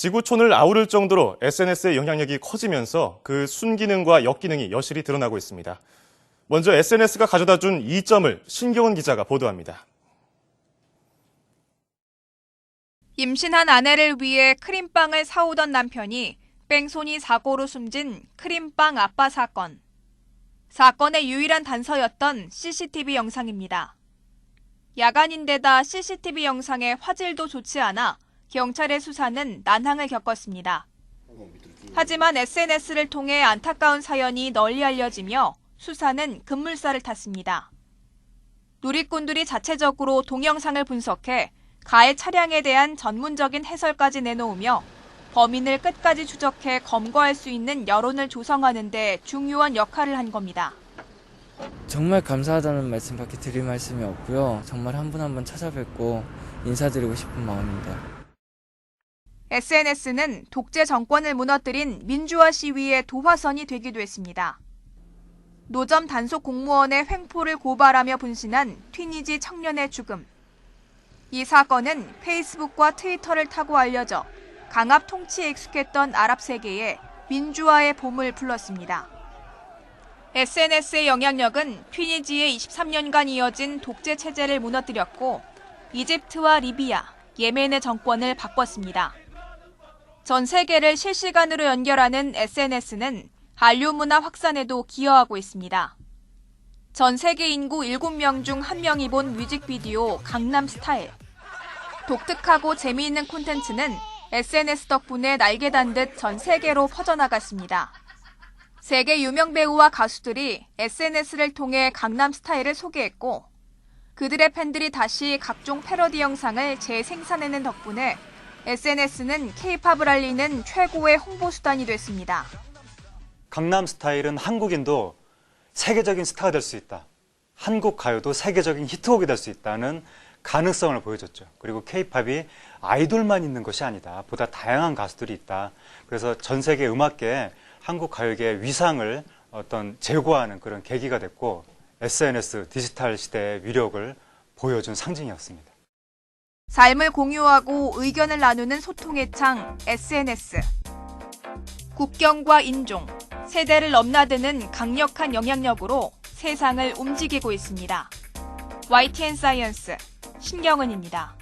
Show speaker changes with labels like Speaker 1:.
Speaker 1: 지구촌을 아우를 정도로 SNS의 영향력이 커지면서 그 순기능과 역기능이 여실히 드러나고 있습니다. 먼저 SNS가 가져다준 이점을 신경원 기자가 보도합니다.
Speaker 2: 임신한 아내를 위해 크림빵을 사오던 남편이 뺑소니 사고로 숨진 크림빵 아빠 사건. 사건의 유일한 단서였던 CCTV 영상입니다. 야간인데다 CCTV 영상의 화질도 좋지 않아 경찰의 수사는 난항을 겪었습니다. 하지만 SNS를 통해 안타까운 사연이 널리 알려지며 수사는 급물살을 탔습니다. 누리꾼들이 자체적으로 동영상을 분석해 가해 차량에 대한 전문적인 해설까지 내놓으며 범인을 끝까지 추적해 검거할 수 있는 여론을 조성하는 데 중요한 역할을 한 겁니다.
Speaker 3: 정말 감사하다는 말씀밖에 드릴 말씀이 없고요. 정말 한 분 한 분 찾아뵙고 인사드리고 싶은 마음입니다.
Speaker 2: SNS는 독재 정권을 무너뜨린 민주화 시위의 도화선이 되기도 했습니다. 노점 단속 공무원의 횡포를 고발하며 분신한 튀니지 청년의 죽음. 이 사건은 페이스북과 트위터를 타고 알려져 강압 통치에 익숙했던 아랍 세계에 민주화의 봄을 불렀습니다. SNS의 영향력은 튀니지의 23년간 이어진 독재 체제를 무너뜨렸고 이집트와 리비아, 예멘의 정권을 바꿨습니다. 전 세계를 실시간으로 연결하는 SNS는 한류 문화 확산에도 기여하고 있습니다. 전 세계 인구 7명 중 1명이 본 뮤직비디오 강남스타일. 독특하고 재미있는 콘텐츠는 SNS 덕분에 날개 단 듯 전 세계로 퍼져나갔습니다. 세계 유명 배우와 가수들이 SNS를 통해 강남스타일을 소개했고 그들의 팬들이 다시 각종 패러디 영상을 재생산해낸 덕분에 SNS는 K-팝을 알리는 최고의 홍보 수단이 됐습니다.
Speaker 4: 강남스타일은 한국인도 세계적인 스타가 될 수 있다. 한국 가요도 세계적인 히트곡이 될 수 있다는 가능성을 보여줬죠. 그리고 K-팝이 아이돌만 있는 것이 아니다. 보다 다양한 가수들이 있다. 그래서 전 세계 음악계에 한국 가요계의 위상을 제고하는 그런 계기가 됐고 SNS 디지털 시대의 위력을 보여준 상징이었습니다.
Speaker 2: 삶을 공유하고 의견을 나누는 소통의 창 SNS. 국경과 인종, 세대를 넘나드는 강력한 영향력으로 세상을 움직이고 있습니다. YTN 사이언스 신경은입니다.